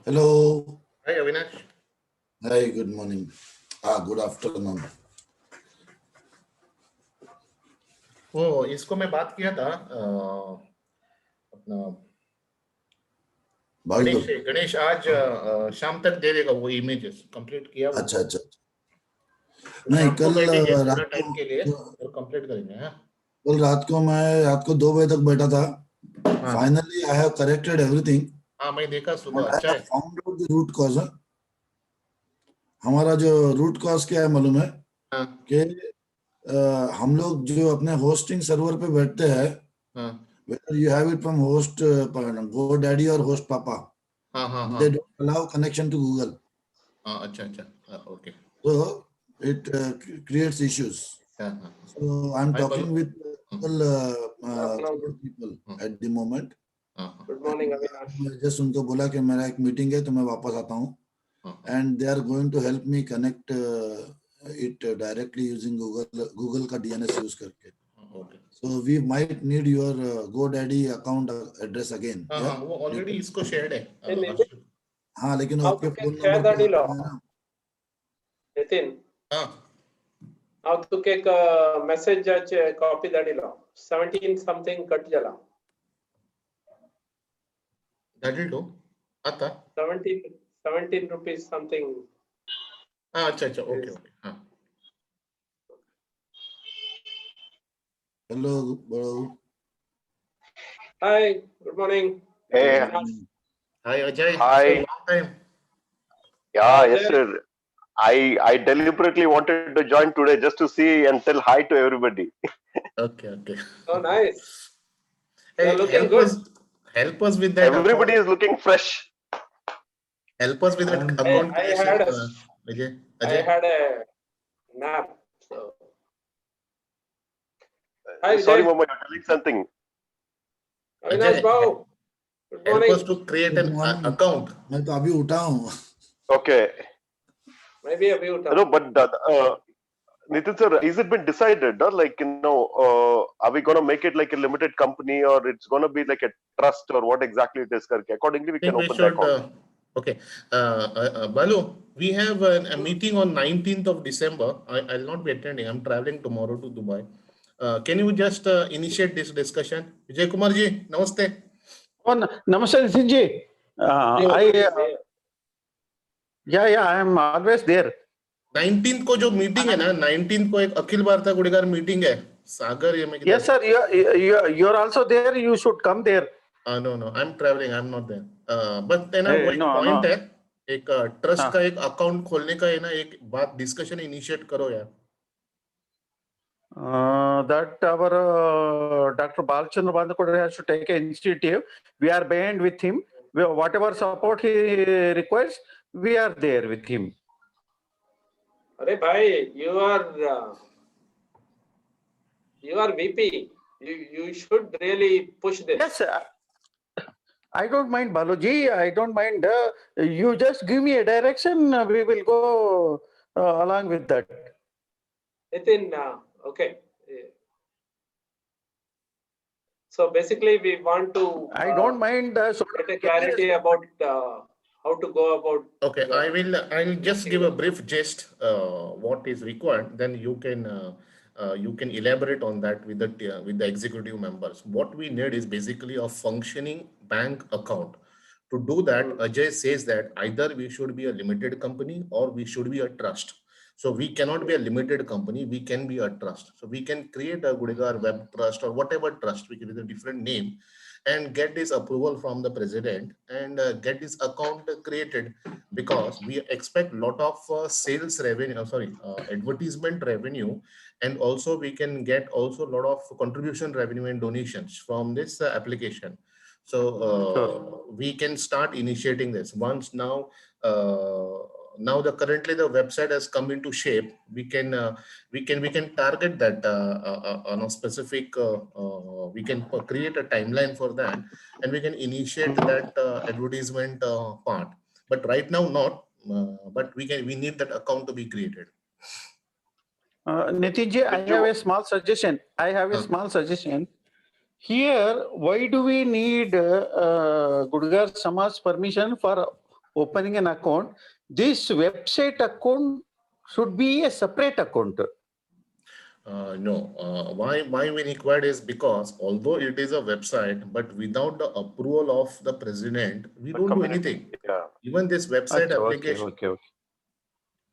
Hello. Hi Avinash. Hi, good morning. Good afternoon. वो इसको मैं बात किया था अपना भाई तो गणेश आज शाम तक दे देगा वो इमेजेस कंप्लीट किया वो अच्छा अच्छा। तो नहीं, शाम को कल बैठेंगे थोड़ा रात को टाइम के लिए और कंप्लीट करेंगे। हाँ मैं रात को 2 बजे तक बैठा था. हाँ Finally, I have corrected everything हाँ मैं देखा and सुबह I अच्छा have है। found out the root cause. हमारा जो रूट कॉज क्या है मालूम है हाँ कि हम लोग जो अपने होस्टिंग सर्वर पे बैठते हैं, हाँ whether you have it from host GoDaddy or host Papa, हाँ हाँ हाँ they don't allow connection to Google. हाँ अच्छा अच्छा हाँ okay So it creates issues. हाँ हाँ So I'm हाय बालू। talking with हाँ couple people हाँ at the moment. हाँ हाँ Good morning, Avinash. मैं जस्ट उनको बोला कि मेरा एक मीटिंग है तो मैं वापस आता हूँ. हाँ And they are going to help me connect it directly using Google का DNS use करके. Okay So we might need your GoDaddy account address again. हाँ Yeah. हाँ वो ऑलरेडी इसको शेयर्ड है Hey, Nitin, अर्शद। हाँ, लेकिन वो how आपके to phone get share number the पे deal? आता है ना. Nitin, हाँ how to get message copy the deal? 17 something cut jala. That डू आता 17 rupees something. हाँ अच्छा अच्छा ओके Is. ओके हाँ Hello, bro. Hi, good morning. Hey, Avinash. Hi Ajay hi. Long time. Yeah, yes, Ajay, sir. I deliberately wanted to join today just to see and tell hi to everybody. Okay, okay. oh nice. Hey, You're looking good. help us with that Everybody account. is looking fresh. Help us with that I'm account I creation, had Ajay. I Ajay. had a nap. So hi Sorry, Vijay. Mama, you're telling something. Avinash Ajay, Bhau. Good help us morning. to create good an morning. account. मैं तो अभी उठा हूँ. Okay. Maybe a few No, but Nitin sir, is it been decided? Like, are we going to make it like a limited company or it's going to be like a trust or what exactly it is? Karke? Accordingly, we I think can we open the should, account. okay. Balu, we have a meeting on 19th of December. I'll not be attending. I'm traveling tomorrow to Dubai. Can you just initiate this discussion? Vijay Kumar ji, namaste. Oh, namaste, Nitin ji. I am always there. 19th को जो meeting है ना 19th को एक Akhil Bharatiya गुड़ीगार meeting है सागर ये में Yes, sir. You are also there. You should come there. no I'm traveling, I'm not there. But है ना वो एक No, पॉइंट no. है एक ट्रस्ट हाँ. का एक अकाउंट खोलने का है ना एक बात डिस्कशन इनिशिएट करो यार. That our Dr. Balchandra Bandakode has to take an initiative. We are behind with him. Whatever support he requires, we are there with him. Arey bhai, you are VP. You should really push this. Yes, I don't mind, Balaji. I don't mind. You just give me a direction. We will go along with that. Nitin, okay. So basically, we want to I don't mind. get a clarity about how to go about. Okay, I'll just give a brief gist what is required, then you can elaborate on that with the executive members. What we need is basically a functioning bank account. To do that, Ajay says that either we should be a limited company or we should be a trust. So we cannot be a limited company, we can be a trust. So we can create a Gudigar Web Trust or whatever trust, we can use a different name and get this approval from the president and get this account created, because we expect a lot of sales revenue, advertisement revenue, and also we can get also a lot of contribution revenue and donations from this application. So we can start initiating this once now. Now currently the website has come into shape. We can target that on a specific. We can create a timeline for that, and we can initiate that advertisement part. But right now not. But we need that account to be created. Nitinji, I have a small suggestion. Here, why do we need Gudgar Samaj permission for opening an account, this website account should be a separate account. No, why we required is because although it is a website, but without the approval of the president, we don't do Community. anything. Yeah. Even this website Okay, application, okay.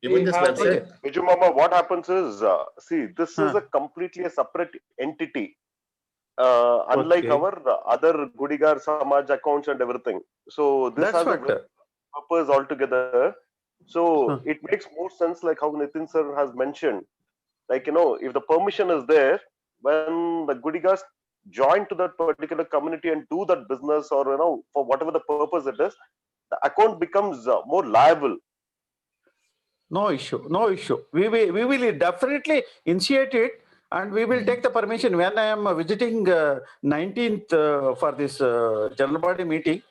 even We this have the- website, Viju Mama, what happens is, see, this is Huh. a completely a separate entity. Unlike Okay. our other Gudigar Samaj accounts and everything. So this That's has a what. very purpose altogether. So Huh. it makes more sense, like how Nitin sir has mentioned. Like, you know, if the permission is there, when the Gudigars join to that particular community and do that business, or, you know, for whatever the purpose it is, the account becomes more liable. No issue, no issue. We will definitely initiate it, and we will take the permission when I am visiting 19th for this general body meeting.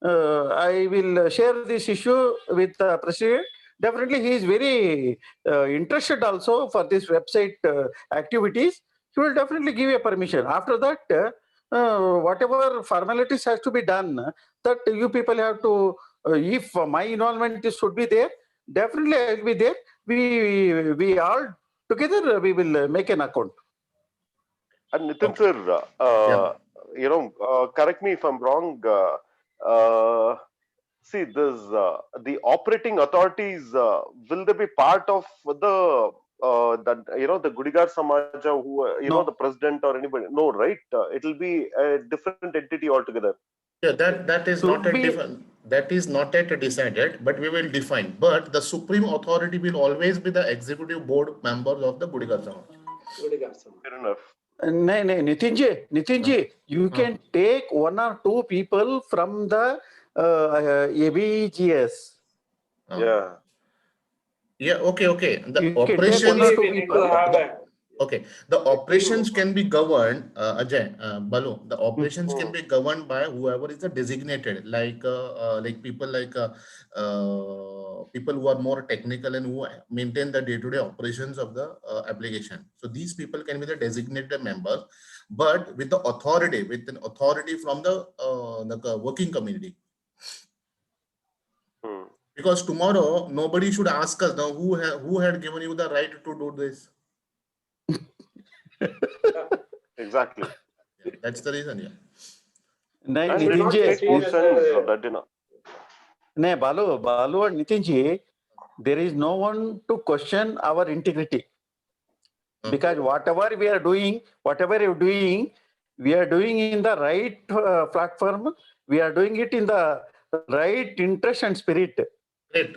I will share this issue with the president. Definitely, he is very interested also for this website activities. He will definitely give a permission. After that, whatever formalities has to be done, that you people have to. If my involvement should be there, definitely I will be there. We all together we will make an account. And Nitin Okay. sir, Yeah. you know, correct me if I'm wrong. See, this the operating authorities, will they be part of the that, you know, the Gudigar Samaja, who you know, No. the president or anybody? No, right? It will be a different entity altogether. yeah, that is Should not a be- different. That is not yet decided, but we will define. But the supreme authority will always be the executive board members of the Gudigar Samaj. Gudigar Samaj. Fair enough. No, Nitinji, you can take one or two people from the ABGS. Yeah. Yeah. Okay. The You can take operations. one or two We need to people. have a, Okay, the operations can be governed, Ajay, Balu, the operations can be governed by whoever is the designated, like people people who are more technical and who maintain the day-to-day operations of the application. So these people can be the designated members, but with the authority, with an authority from the working community. Hmm. Because tomorrow nobody should ask us now who had given you the right to do this. Exactly. Yeah, that's the reason. Yeah. No, And it not Nitinji, makes more seen sense as a- that, you know. no, Balu and Nitinji, there is no one to question our integrity. Because whatever we are doing, we are doing in the right platform. We are doing it in the right interest and spirit. Great.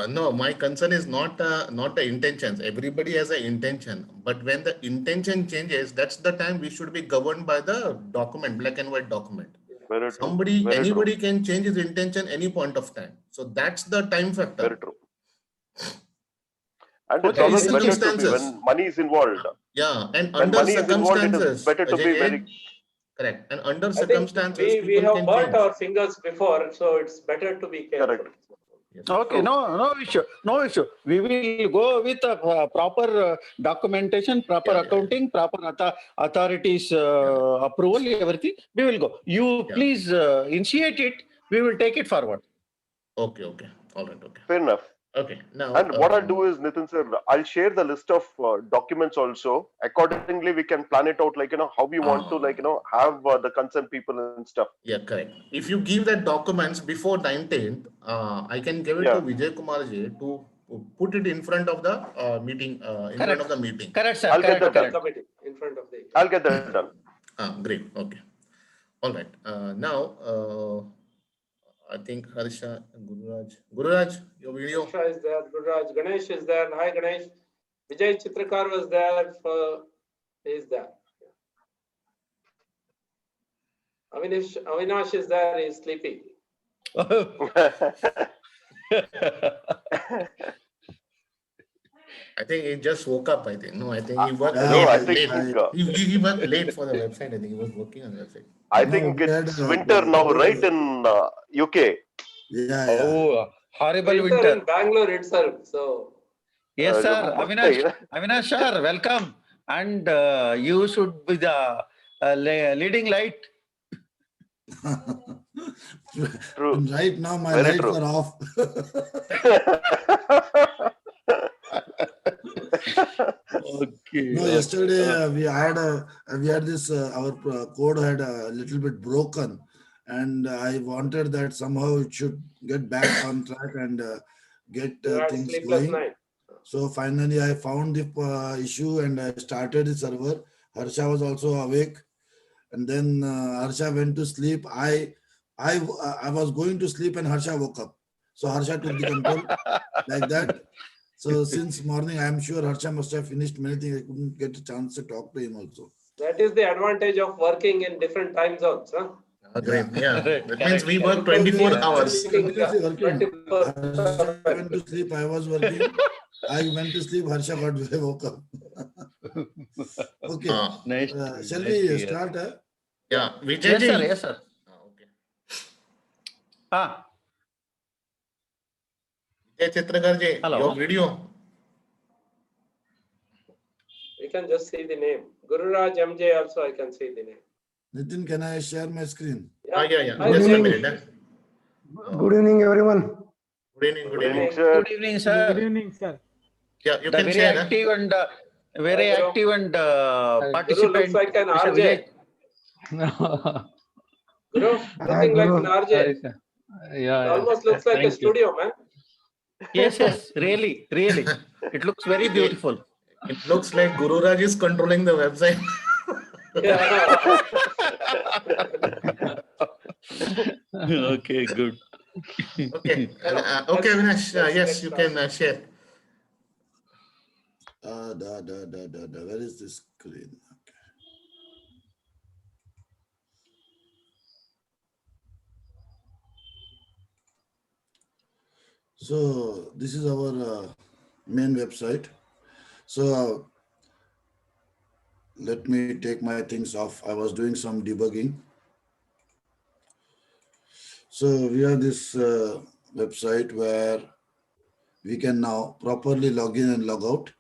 No, my concern is not the intentions. Everybody has an intention, but when the intention changes, that's the time we should be governed by the document, black and white document. Very true. Very Anybody can change his intention any point of time. So that's the time true. factor. Very true. And it's Okay, always these better to be circumstances. when money is involved. Yeah, and When under money is involved, it is circumstances, better to be Ajay, very. correct. And under I think circumstances, we people have can burnt change. our fingers before, so it's better to be careful. Correct. Yes. Okay, no issue. We will go with a proper documentation, proper Yeah. accounting, proper authorities approval, everything. We will go. You Yeah. please initiate it. We will take it forward. Okay. All right. Okay. Fair enough. Okay. Now. And what I'll do is, Nitin sir, I'll share the list of documents also. Accordingly, we can plan it out, like, you know, how we want to, like, you know, have the concerned people and stuff. Yeah, correct. If you give that documents before 19th, I can give it Yeah. to Vijay Kumar ji to put it in front of the meeting, in front of the meeting. Correct, sir. I'll get that done. Committee in front of the. I'll get that done. Great. Okay. All right. Now, I think Harsha and Gururaj, your video. Harsha is there, Gururaj, Ganesh is there. Hi, Ganesh. Vijay Chitrakar was there. He is there. Avinash is there. He is sleepy. I think he just woke up. I think no. I think he worked No, late. I think, He worked late for the website. I think he was working on the website. I No, think we had, it's winter now, right, in UK. Yeah. Oh, horrible Winter winter. in Bangalore itself. So Yes, sir. Mumbai. Avinash, sir, welcome. And you should be the leading light. True. And right now my Very lights true. are off. Okay. No, yesterday we had this our code had a little bit broken, and I wanted that somehow it should get back on track and get You had things sleepless going. night. So finally, I found the issue and I started the server. Harsha was also awake, and then Harsha went to sleep. I was going to sleep and Harsha woke up. So Harsha took the control like that. So since morning, I am sure Harsha must have finished many things. I couldn't get a chance to talk to him also. That is the advantage of working in different time zones, huh? Great. Yeah. Correct, That means we correct. work 24 Because hours. Continuously working. 24 Harsha went to sleep. I was working. I went to sleep. Harsha got woke up. Okay. Nice. Shall Nice to we hear. start? Yeah. Yes, Vijay sir. ji. Yes, sir. Okay. Ah, Vijay Chitrakar ji, Hello. your video. We can just see the name. Gururaj MJ also I can see the name. Nitin, can I share my screen? Yeah. Hi, Just a Vijay. minute. Good evening, everyone. Good evening. Good Good evening, evening. sir. good evening, sir. Good evening, sir. Yeah, you The can very share. active and very Hi, Guru. active and Guru participant. looks like an Mr. RJ. Vijay. Guru, looking like an RJ. It Yeah, almost looks like a studio, man. Yes, yes, really, really. It looks very beautiful. It looks like Guru Raj is controlling the website. Yeah. Okay, good. Okay. Okay, Avinash. Yes, you can share. Where is this screen? Okay. So this is our main website. So let me take my things off. I was doing some debugging. So we have this website where we can now properly log in and log out.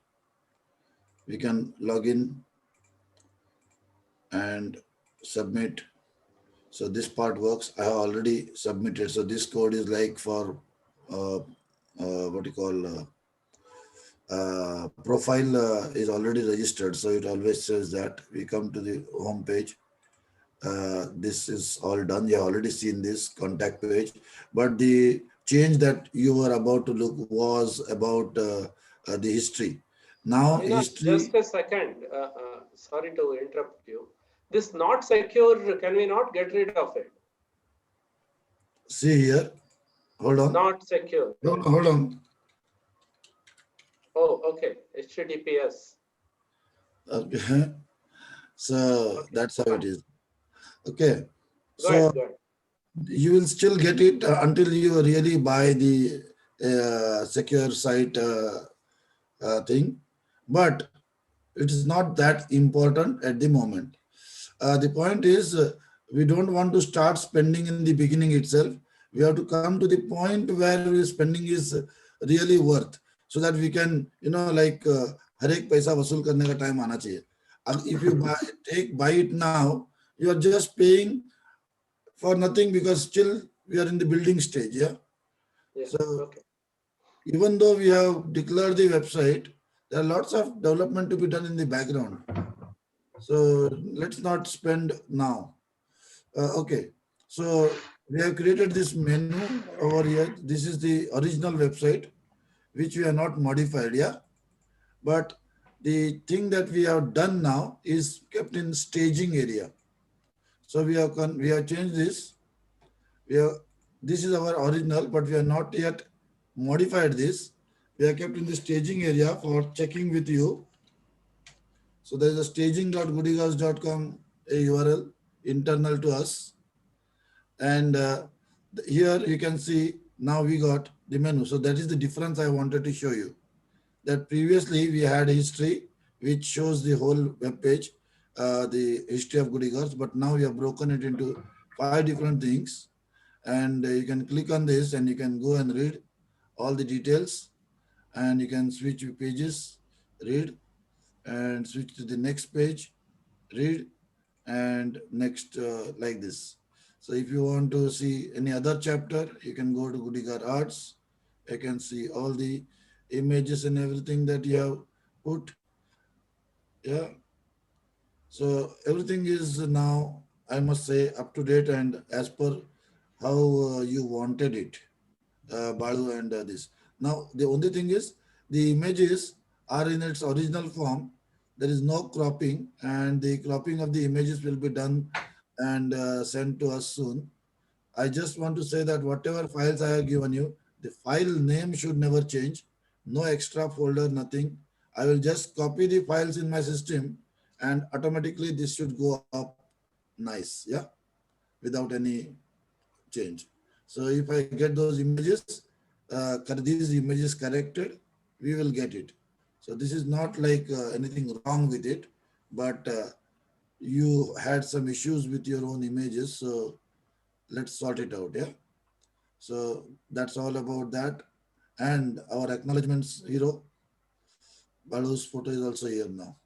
We can log in and submit. So this part works. I have already submitted. So this code is like for what you call profile is already registered. So it always says that. We come to the home page. This is all done. You have already seen this contact page, but the change that you were about to look was about the history. Now history. Just a second. Sorry to interrupt you. This not secure, can we not get rid of it? See here. Hold on. Not secure. Hold on. Oh, okay. HTTPS. Okay. So Okay. that's how it is. Okay. Go ahead, So go ahead. you will still get it until you really buy the secure site thing, but it is not that important at the moment. The point is we don't want to start spending in the beginning itself. We have to come to the point where spending is really worth, so that we can, like हर एक पैसा वसूल करने का time आना चाहिए. If you buy it now, you are just paying for nothing because still we are in the building stage. Yeah. Yeah. So Okay. even though we have declared the website, there are lots of development to be done in the background. So let's not spend now. Okay. So we have created this menu over here. This is the original website, which we have not modified. Yeah. But the thing that we have done now is kept in staging area. So we have changed this. This is our original, but we have not yet modified this. We are kept in the staging area for checking with you. So there is a staging.goodygirls.com a URL internal to us. And here you can see now we got the menu. So that is the difference I wanted to show you. That previously we had history, which shows the whole web page, the history of Goody Girls, but now we have broken it into 5 different things. And you can click on this and you can go and read all the details, and you can switch pages, read, and switch to the next page, read, and next like this. So if you want to see any other chapter, you can go to Goodigar Arts. You can see all the images and everything that you have put. Yeah. So everything is now, I must say, up to date and as per how you wanted it, Balu and this. Now, the only thing is the images are in its original form. There is no cropping, and the cropping of the images will be done and sent to us soon. I just want to say that whatever files I have given you, the file name should never change. No extra folder, nothing. I will just copy the files in my system and automatically this should go up nice, yeah, without any change. So if I get those images, these images corrected, we will get it. So this is not like anything wrong with it, but you had some issues with your own images. So let's sort it out. Yeah. So that's all about that. And our acknowledgements hero, Balu's photo is also here now.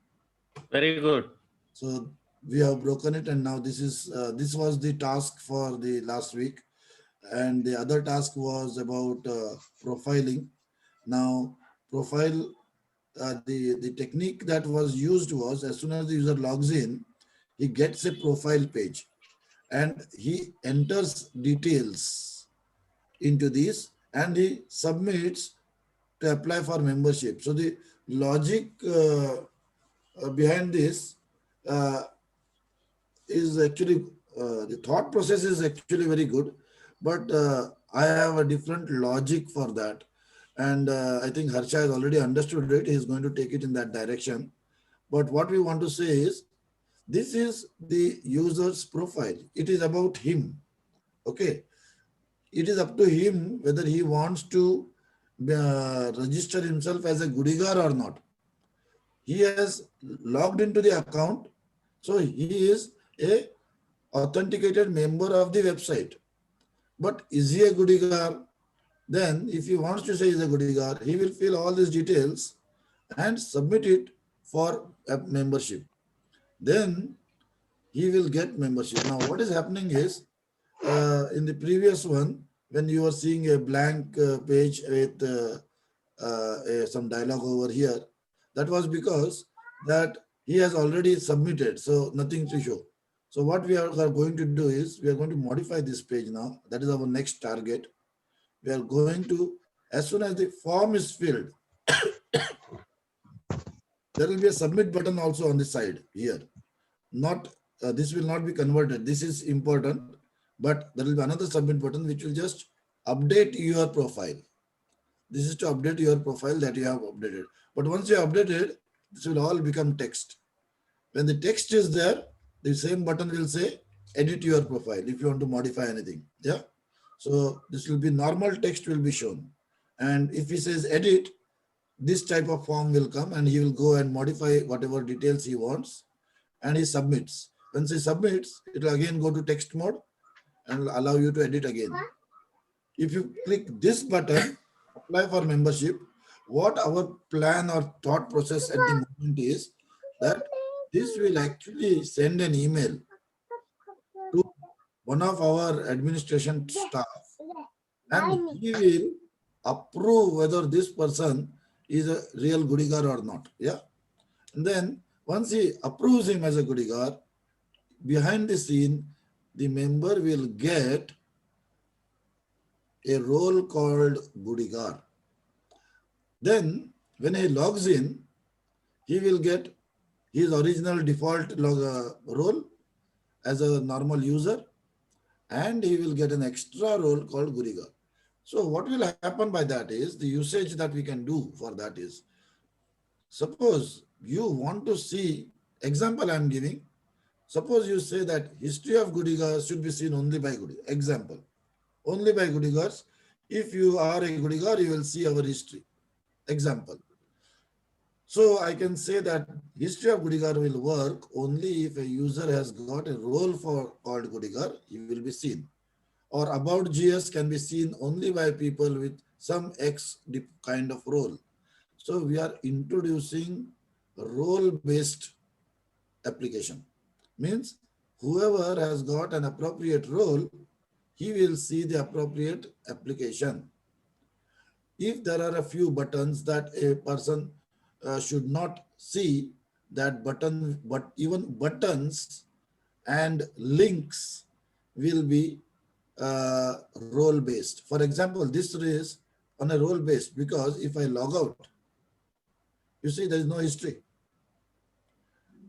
Very good. So we have broken it, and now this was the task for the last week, and the other task was about profiling. Now profile, the technique that was used was as soon as the user logs in, he gets a profile page, and he enters details into this, and he submits to apply for membership. So the logic behind this uh, is actually the thought process is actually very good, but I have a different logic for that, and I think Harsha has already understood it. He is going to take it in that direction. But what we want to say is, this is the user's profile. It is about him. Okay, it is up to him whether he wants to register himself as a Goodigar or not. He has logged into the account, so he is a authenticated member of the website. But is he a Goodigar? Then if he wants to say he's a Goodigar, he will fill all these details and submit it for a membership. Then he will get membership. Now what is happening is, in the previous one, when you are seeing a blank page with some dialogue over here, that was because that he has already submitted, so nothing to show. So what we are going to do is, we are going to modify this page now. That is our next target. We are going to, as soon as the form is filled, there will be a submit button also on the side here. Not this will not be converted. This is important, but there will be another submit button which will just update your profile. This is to update your profile that you have updated. But once you have updated, this will all become text. When the text is there, the same button will say edit your profile if you want to modify anything. Yeah. So this will be normal text will be shown. And if he says edit, this type of form will come and he will go and modify whatever details he wants and he submits. Once he submits, it will again go to text mode and will allow you to edit again. If you click this button, apply for membership, what our plan or thought process at the moment is that this will actually send an email to one of our administration staff, and he will approve whether this person is a real Goodigar or not. Yeah. And then once he approves him as a Goodigar, behind the scene, the member will get a role called Goodigar. Then when he logs in, he will get his original default role as a normal user, and he will get an extra role called Goodigar. So what will happen by that is, the usage that we can do for that is, suppose you want to see, example I am giving, suppose you say that history of Goodigar should be seen only by Goodigar. Example, only by Goodigars. If you are a Goodigar, you will see our history. Example. So I can say that history of Goodigar will work only if a user has got a role for called Goodigar, he will be seen. Or about GS can be seen only by people with some X kind of role. So we are introducing role-based application. Means whoever has got an appropriate role, he will see the appropriate application. If there are a few buttons that a person should not see, that button, but even buttons and links will be role based. For example, this is on a role based because if I log out, you see there is no history.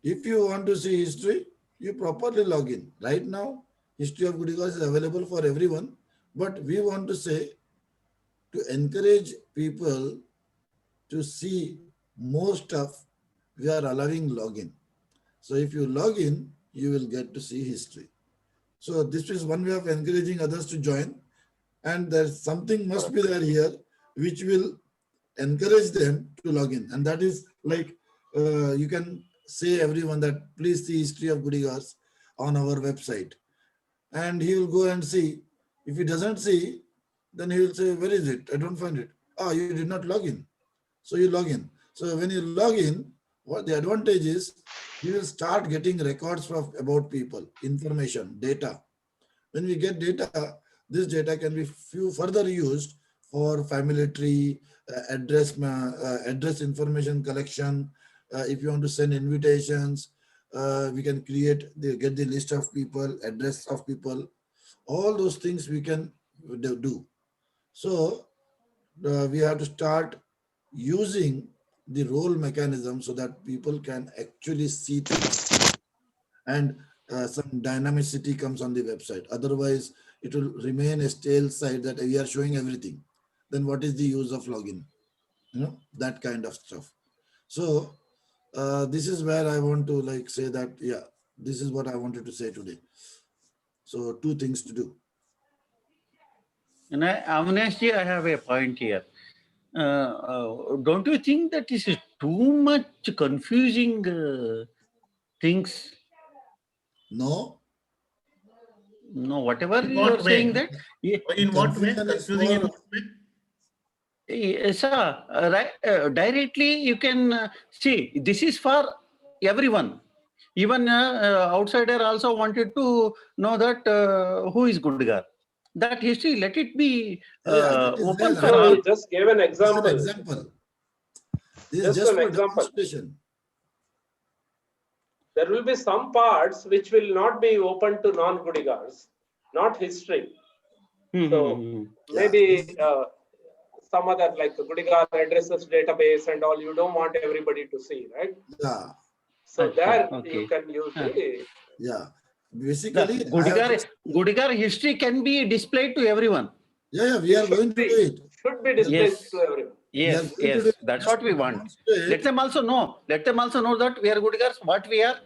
If you want to see history, you properly log in. Right now, history of Goodigas is available for everyone, but we want to say to encourage people to see more stuff, we are allowing login. So if you log in, you will get to see history. So this is one way of encouraging others to join. And there's something must be there here, which will encourage them to log in. And that is like, you can say everyone that please see history of Goodigas on our website. And he will go and see. If he doesn't see, then he will say, where is it? I don't find it. Ah, you did not log in. So you log in. So when you log in, what the advantage is, you will start getting records about people, information, data. When we get data, this data can be further used for family tree, address information collection. If you want to send invitations, we can get the list of people, address of people. All those things we can do. So we have to start using the role mechanism so that people can actually see things and some dynamicity comes on the website. Otherwise, it will remain a stale site that we are showing everything. Then what is the use of login? You know, that kind of stuff. So this is where I want to like say that, yeah, this is what I wanted to say today. So 2 things to do. And Avinash, I have a point here. Don't you think that this is too much confusing things? No. No, whatever In you what are way? saying that. In what way? Confusion is Confusing in for- what way? Yes, sir. Directly you can see this is for everyone. Even outsider also wanted to know that who is Goodigar. That history, let it be that is open there. for No, all. he just gave an This is an example. example. This is Just just an for example. demonstration. There will be some parts which will not be open to non-Goodigars, not history. So maybe some other like Goodigar addresses database and all, you don't want everybody to see, right? Yeah, So Achha, there okay. you can use the, yeah. The Basically, I have just, Goodigar history can be displayed to everyone. yeah, we are going to do it. should be displayed Yes. to everyone. Yes, going to do yes, it that's just what to we want. demonstrate. Let them also know. Let them also know that we are Goodigars, what we are,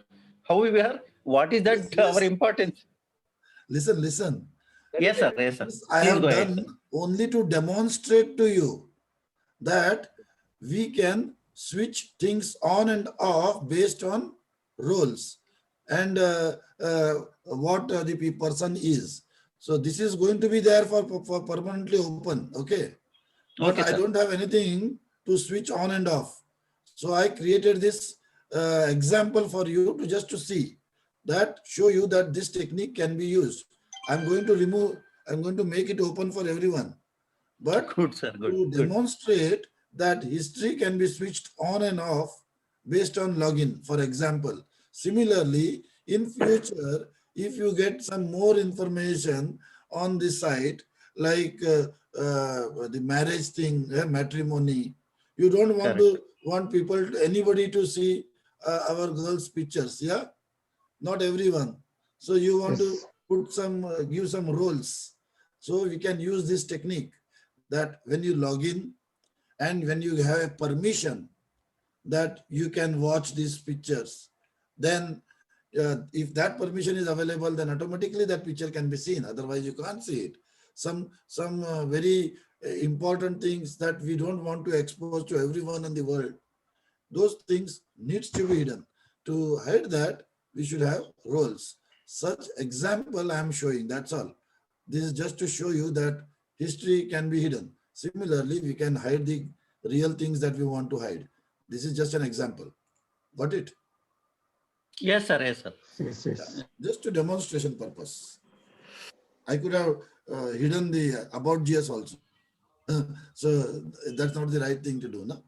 how we are, what is that Yes. our importance. Listen. Yes, sir. Yes, sir. This I Please have go ahead. done only to demonstrate to you that we can switch things on and off based on roles and what the person is. So this is going to be there for permanently open. Okay. But Okay, I sir. don't have anything to switch on and off. So I created this example for you to just to see that, show you that this technique can be used. I'm going to make it open for everyone. But Good, sir. to Good. demonstrate that history can be switched on and off based on login, for example. Similarly, in future, if you get some more information on the site, like the marriage thing, matrimony, you don't want anybody to see our girls' pictures, yeah? Not everyone. So you want to put give some roles. So we can use this technique that when you log in and when you have a permission that you can watch these pictures, then if that permission is available, then automatically that picture can be seen. Otherwise, you can't see it. Some very important things that we don't want to expose to everyone in the world. Those things needs to be hidden. To hide that, we should have roles. Such example I am showing, that's all. This is just to show you that history can be hidden. Similarly, we can hide the real things that we want to hide. This is just an example. Got it? Yes, sir. Yes, sir. Yes, yes. Just to demonstration purpose. I could have hidden the about GS also. So that's not the right thing to do, no?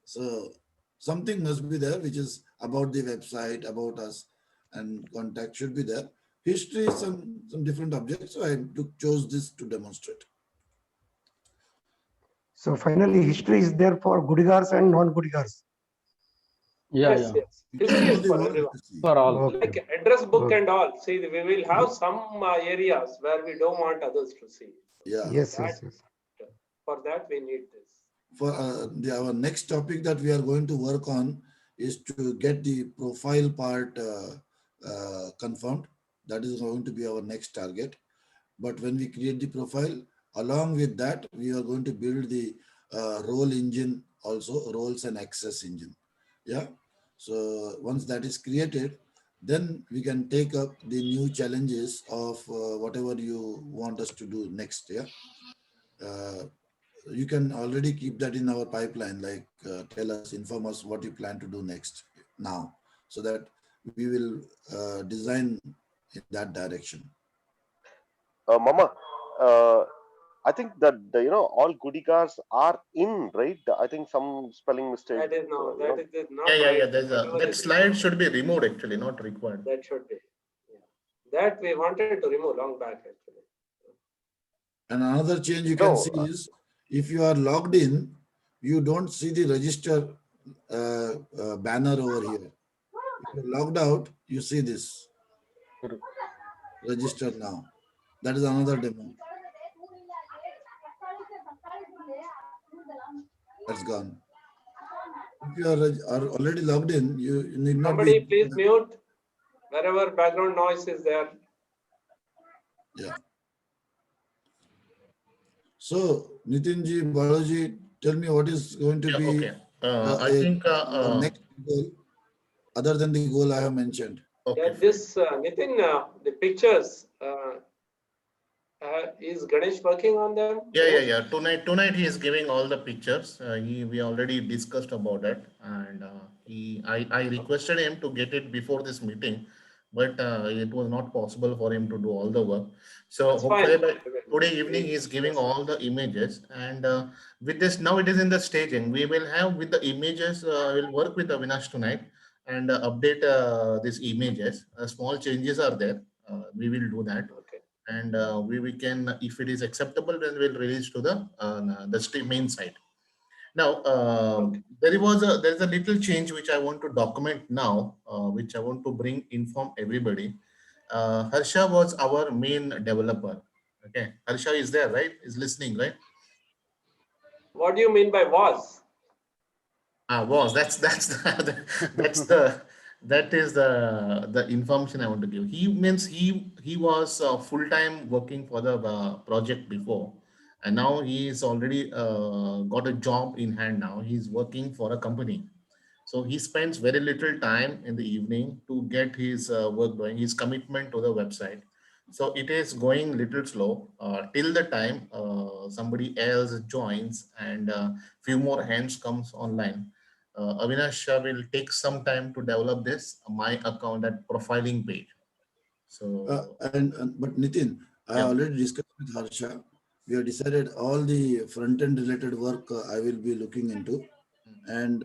So something must be there which is about the website, about us, and contact should be there. History is some different objects, so I chose this to demonstrate. So finally, history is there for Gudigars and non-Gudigars. Yeah, Yes, yeah. yes. You History can know is the for world everyone. to see. For all. Okay. Like address book Okay. and all. See, we will have some areas where we don't want others to see. Yeah. Yes, yes, yes. For that, we need this. For our next topic that we are going to work on is to get the profile part confirmed. That is going to be our next target. But when we create the profile, along with that, we are going to build the role engine also, roles and access engine. Yeah. So once that is created, then we can take up the new challenges of whatever you want us to do next. Yeah. You can already keep that in our pipeline, like tell us, inform us what you plan to do next now, so that we will design in that direction. Mama, I think that all Gudigars are in, right? I think some spelling mistake. That is no, that is not Yeah, right. There's Whatever that is slide removed, should be removed actually, not required. that should be. Yeah. That we wanted to remove long back actually. And another change you can No, see is if you are logged in, you don't see the register banner over here. If you're logged out, you see this register now. That is another demo. That's gone. If you are already logged in, you need not Somebody be. please mute wherever background noise is there. Yeah. So, Nitinji, Balaji, tell me what is going to Yeah, be okay. I think our next goal, other than the goal I have mentioned. okay. Yeah, this Nitin, the pictures, is Ganesh working on them? Yeah. Tonight he is giving all the pictures. We already discussed about it, and I requested him to get it before this meeting, but it was not possible for him to do all the work. So That's hopefully fine. by today evening he is giving all the images, and with this now it is in the staging. We will have with the images. We'll work with Avinash tonight and update these images. Small changes are there. We will do that. Okay. And we can, if it is acceptable, then we'll release to the main site. Now there's a little change which I want to document now, which I want to inform everybody. Harsha was our main developer. Okay, Harsha is there, right? Is listening, right? What do you mean by was? Was that's that is the information I want to give. He was full-time working for the project before, and now he is already got a job in hand. Now he's working for a company, so he spends very little time in the evening to get his work going, his commitment to the website. So it is going little slow till the time somebody else joins and few more hands comes online. Avinash will take some time to develop this my account at profiling page. So But Nitin, I yeah. already discussed with Harsha. We have decided all the front-end related work I will be looking into, and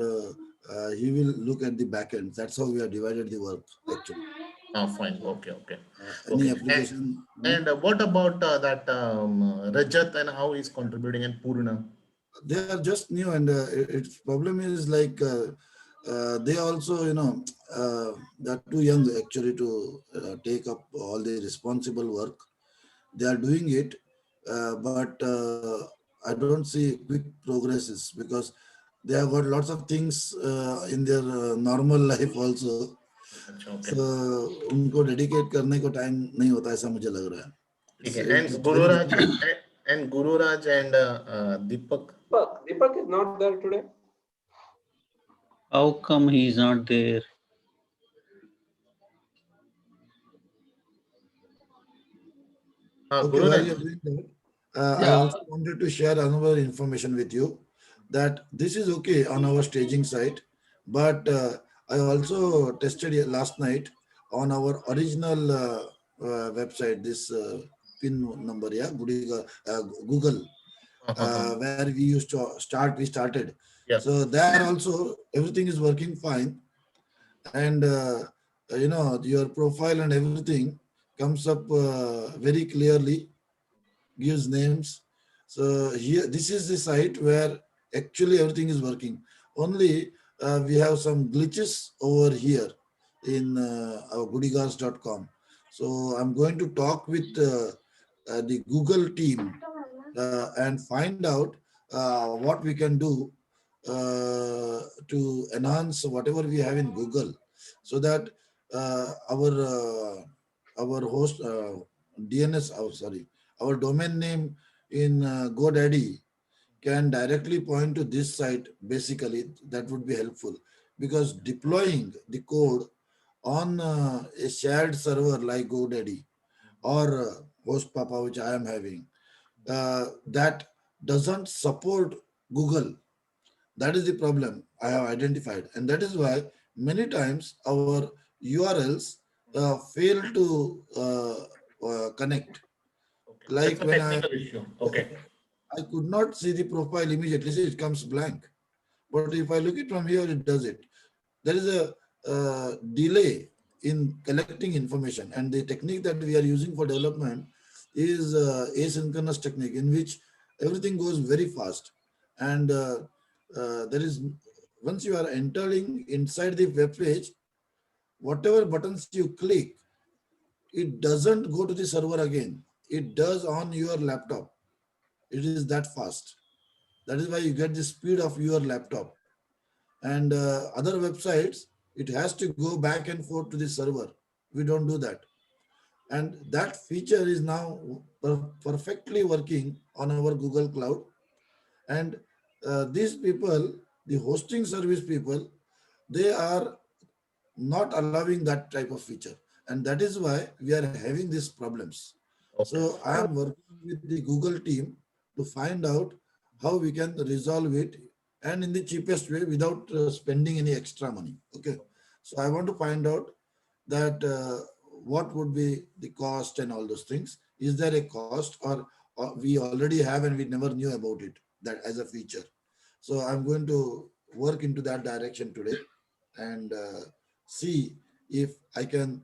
he will look at the back end. That's how we have divided the work actually. Fine. Okay. Any Okay. application. And what about that Rajat and how he's contributing, and Purna? They are just new, and its problem is like they also, they're too young actually to take up all the responsible work. They are doing it, but I don't see quick progresses because they have got lots of things in their normal life also. Okay. So उनको dedicate करने को time नहीं होता ऐसा मुझे लग रहा है. Okay. And It's very difficult. Guru Raj and Deepak. Deepak is not there today. How come he is not there? Okay, Guru while Raj. you're doing that, I also wanted to share another information with you that this is okay on our staging site, but I also tested it last night on our original website, this pin number, yeah, Google, where we used to start, we started. Yeah. So there also everything is working fine. And your profile and everything comes up very clearly, gives names. So here, this is the site where actually everything is working. Only we have some glitches over here in our goodygars.com. So I'm going to talk with the Google team and find out what we can do to enhance whatever we have in Google, so that our host DNS, our domain name in GoDaddy can directly point to this site. Basically, that would be helpful, because deploying the code on a shared server like GoDaddy or HostPapa, which I am having, that doesn't support Google. That is the problem I have identified. And that is why many times our URLs fail to connect. Okay. Like That's a when technical issue. Okay. I could not see the profile immediately, see it comes blank. But if I look it from here, it does it. There is a delay in collecting information, and the technique that we are using for development is asynchronous technique, in which everything goes very fast. And there is, once you are entering inside the web page, whatever buttons you click, it doesn't go to the server again. It does on your laptop. It is that fast. That is why you get the speed of your laptop. And other websites, it has to go back and forth to the server. We don't do that. And that feature is now perfectly working on our Google Cloud. And these people, the hosting service people, they are not allowing that type of feature. And that is why we are having these problems. Okay. So I am working with the Google team to find out how we can resolve it, and in the cheapest way, without spending any extra money. Okay. So I want to find out that what would be the cost and all those things. Is there a cost, or we already have and we never knew about it, that as a feature? So I'm going to work into that direction today, and see if I can,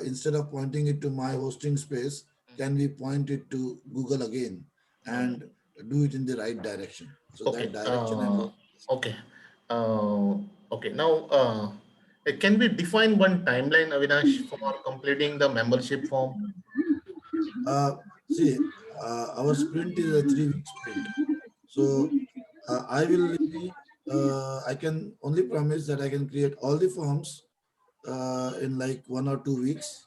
instead of pointing it to my hosting space, can we point it to Google again and do it in the right direction? So Okay. that direction I'm going. Okay. Okay. Now, can we define one timeline, Avinash, for completing the membership form? See, our sprint is a 3-week sprint. So I will be, I can only promise that I can create all the forms in like 1 or 2 weeks.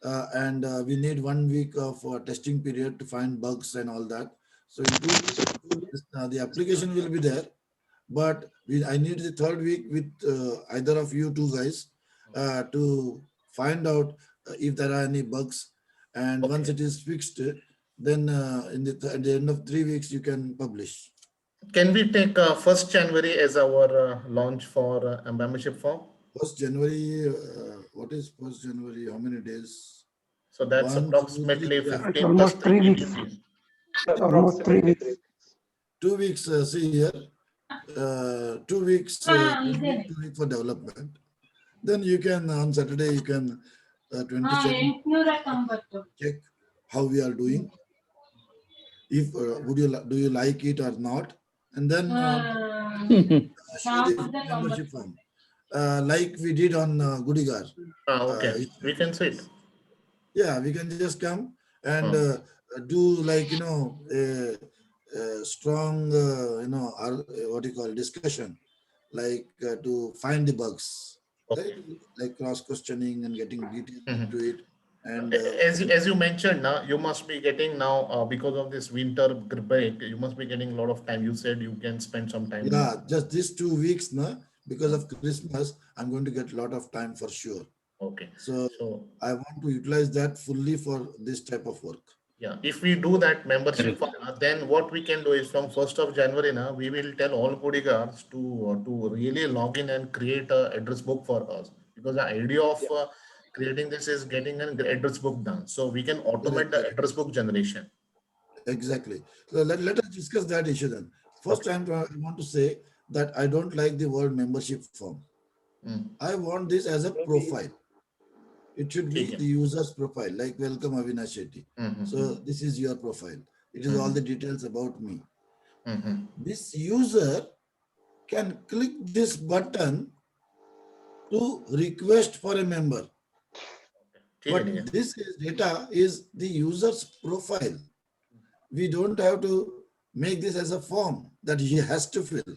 And we need 1 week of testing period to find bugs and all that. So in 2 weeks, the application will be there, but I need the 3rd week with either of you two guys to find out if there are any bugs. And once it is fixed, then at the end of 3 weeks, you can publish. Can we take 1st January as our launch for a membership form? 1st January, what is 1st January? How many days? So that's 1, 2, 3, approximately yeah. 15 It's almost plus 3 30 weeks. days. Almost 3 weeks. 2 weeks, see here, 2 weeks, 2 weeks for development. Then you can, on Saturday, you can 27 check how we are doing. If do you like it or not? And then show the membership form, like we did on Goodigar. Okay, we can see it. Yeah, we can just come and do, like, a strong, what you call discussion, like to find the bugs, right? Like cross questioning and getting details into it. And As you mentioned, now you must be getting now because of this winter break, you must be getting a lot of time. You said you can spend some time. yeah, just these 2 weeks, because of Christmas, I'm going to get a lot of time for sure. Okay. So I want to utilize that fully for this type of work. Yeah, if we do that membership, then what we can do is from 1st of January now, we will tell all bodyguards to really log in and create a address book for us, because the idea of creating this is getting an address book done. So we can automate the address book generation. Exactly. So let us discuss that issue then. First, I want to say that I don't like the word membership form. I want this as a profile. It should be the user's profile, like welcome Avinash Shetty. So this is your profile. It is all the details about me. This user can click this button to request for a member. But this data is the user's profile. We don't have to make this as a form that he has to fill.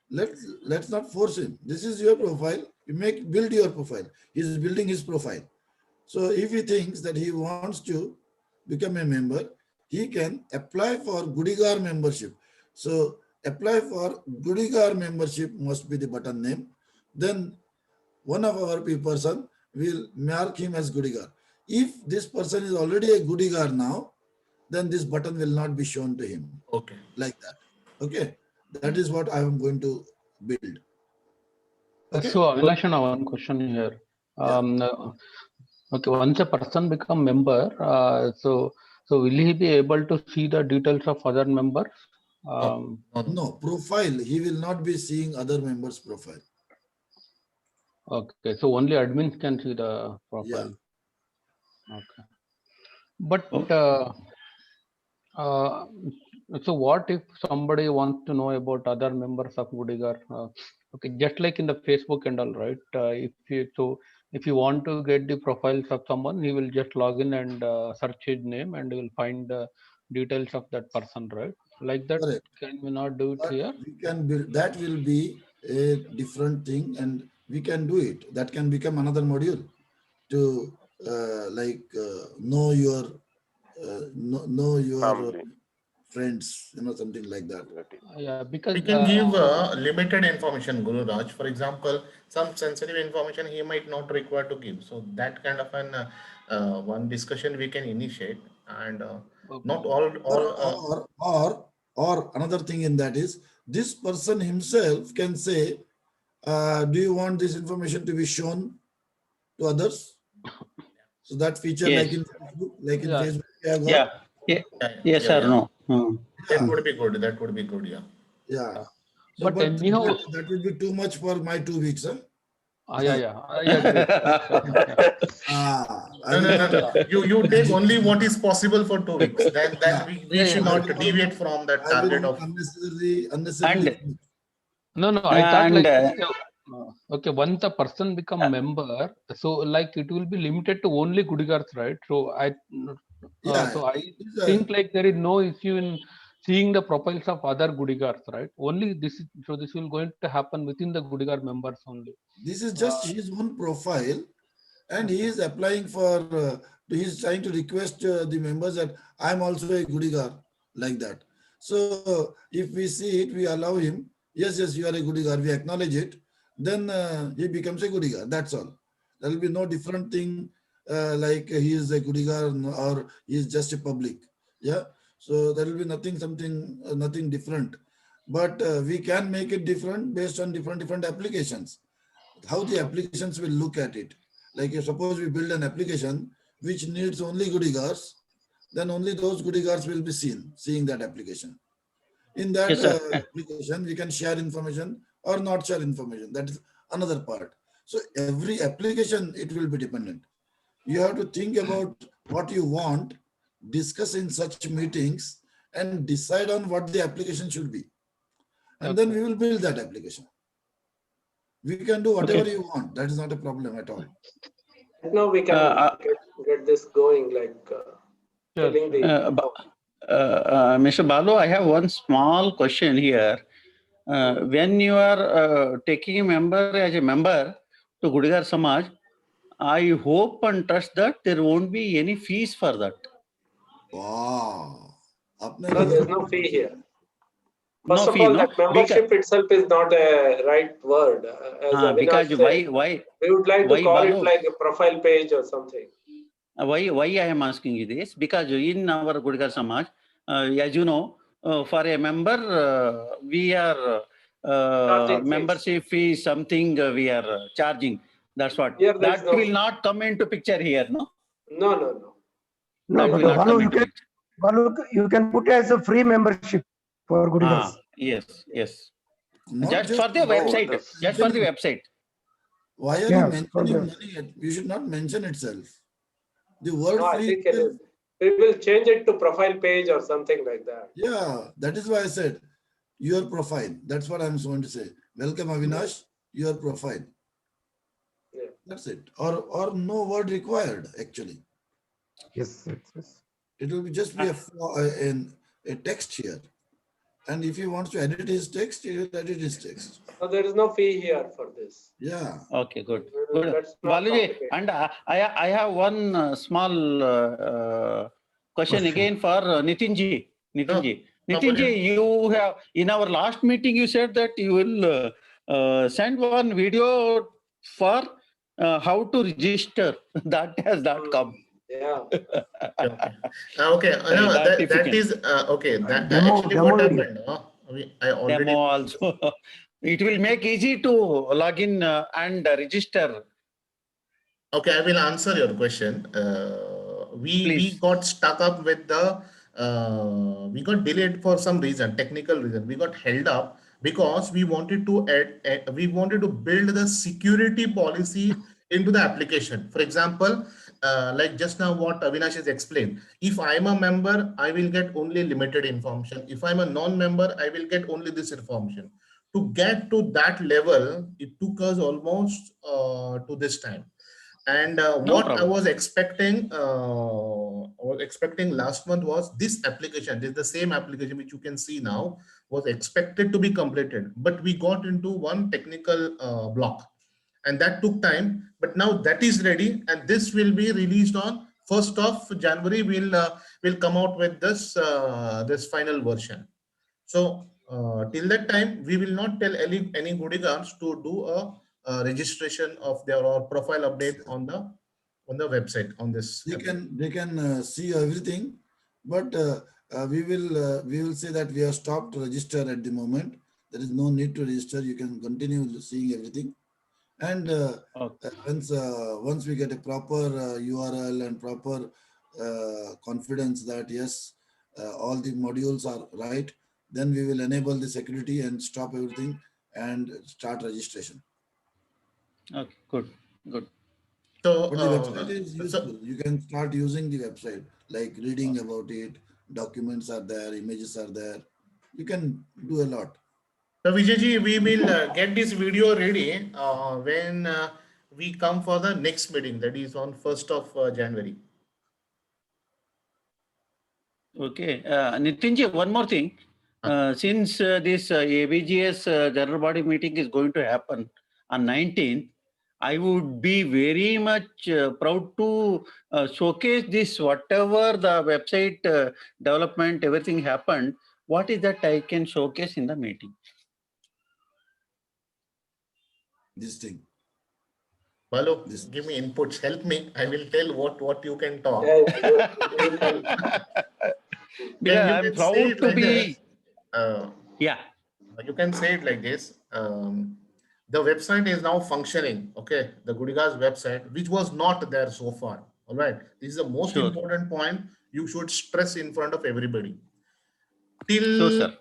Let's not force him. This is your profile. You build your profile. He's building his profile. So if he thinks that he wants to become a member, he can apply for Gudigar membership. So apply for Gudigar membership must be the button name. Then one of our person will mark him as Gudigar. If this person is already a Gudigar now, then this button will not be shown to him. Okay. Like that. Okay. That is what I am going to build. Okay? So Avinash, one question here. Okay, once a person become member, so will he be able to see the details of other members? No, profile. He will not be seeing other members' profile. Okay, so only admins can see the profile. Yeah. Okay. But so what if somebody wants to know about other members of Gudigar? Okay, just like in the Facebook and all, right? If you want to get the profiles of someone, he will just log in and search his name, and he will find the details of that person, right? Like that. Correct. Can we not do it But here? we can build, that will be a different thing, and we can do it. That can become another module to know your Family. friends, something like that. Yeah, because we can give limited information, Guru Raj. For example, some sensitive information he might not require to give. So that kind of an one discussion we can initiate, and not all. Or another thing in that is, this person himself can say, do you want this information to be shown to others? So that feature, Yes. like in Facebook, Yes or no? That would be good. That would be good. Yeah. Yeah. So, But anyhow, that would be too much for my 2 weeks, huh? I agree. No. You take only what is possible for 2 weeks. Then we should not deviate from that target of unnecessarily. No. I thought like okay, once a person become member, so like it will be limited to only Gudigars, right? So I think like there is no issue in seeing the profiles of other Gudigars, right? Only this will going to happen within the Gudigar members only. This is just his own profile, and he is applying for, he is trying to request the members that I am also a Gudigar, like that. So if we see it, we allow him, yes, you are a Gudigar, we acknowledge it, then he becomes a Gudigar, that's all. There will be no different thing like he is a Gudigar or he is just a public. Yeah. So there will be nothing different. But we can make it different based on different applications. How the applications will look at it. Like if suppose we build an application which needs only Gudigars, then only those Gudigars will be seeing that application. In that application, we can share information or not share information. That is another part. So every application, it will be dependent. You have to think about what you want, discuss in such meetings, and decide on what the application should be. And then we will build that application. We can do whatever you want. That is not a problem at all. Now we can get this going, like filling the Mr. Balu, I have one small question here. When you are taking a member as a member to Gudigar Samaj, I hope and trust that there won't be any fees for that. Wow. No, there's no fee here. First No of fee, all, no? that membership itself is not a right word. As Because Avinash said, why? we would like to why call Balu? it like a profile page or something. Why I am asking you this? Because in our Gudigar Samaj, as you know, for a member, we are Charging fees. membership fee something we are charging. That's what. Here there is That no will fee. not come into picture here, no? No, no, no. No, That Like, will not come Balu, into picture. Balu, you can put as a free membership for Gudigars. Yes, yes. Not Just for the No, website. this- Just for the website. Why are Yeah, you for mentioning the- money? You should not mention itself. The word no, I free. think it is. We will change it to profile page or something like that. Yeah, that is why I said your profile. That's what I'm going to say. Welcome, Avinash. Your profile. Yeah. That's it. Or no word required. Actually, Yes, yes. it will be just be a text here. And if he wants to edit his text, he will edit his text. So there is no fee here for this. Yeah. Okay, good. Good. Let's not Baluji, complicate. and I have one small question again for Nitinji. Nitinji, no, Nitinji, you have in our last meeting you said that you will send one video for how to register. That has not come. Yeah. Okay. Okay. No, That if you that can. is okay. That Demo- actually demo what video. happened. I already. Demo also. It will make easy to log in and register. Okay, I will answer your question. We Please. got stuck up with the we got delayed for some reason, technical reason. We got held up because we wanted to we wanted to build the security policy into the application. For example, like just now what Avinash has explained. If I'm a member, I will get only limited information. If I'm a non-member, I will get only this information. To get to that level, it took us almost to this time. And No what I problem. was expecting last month was this application. This is the same application which you can see now was expected to be completed, but we got into one technical block, and that took time. But now that is ready, and this will be released on 1st of January. We'll come out with this this final version. So till that time, we will not tell any Gudigars to do a registration of their or profile update on the website on this. They can see everything, but we will say that we have stopped register at the moment. There is no need to register. You can continue seeing everything. And Okay. once we get a proper URL and proper confidence that yes, all the modules are right, then we will enable the security and stop everything and start registration. Okay. Good. Good. So, But the website is useful. You can start using the website, like reading about it. Documents are there, images are there. You can do a lot. so Vijayji, we will get this video ready when we come for the next meeting, that is on 1st of January. Okay. Nitinji, one more thing. Since this ABGS general body meeting is going to happen on 19th, I would be very much proud to showcase this, whatever the website development, everything happened. What is that I can showcase in the meeting? This thing. Balu, This- give me inputs, help me. I will tell what you can talk. Yeah, you will tell. Yeah, You I'm can say proud it to like be. this. Yeah. You can say it like this. The website is now functioning. Okay, the Gudigars website, which was not there so far. All right, this is the most Sure. important point you should stress in front of everybody. Sure, sir.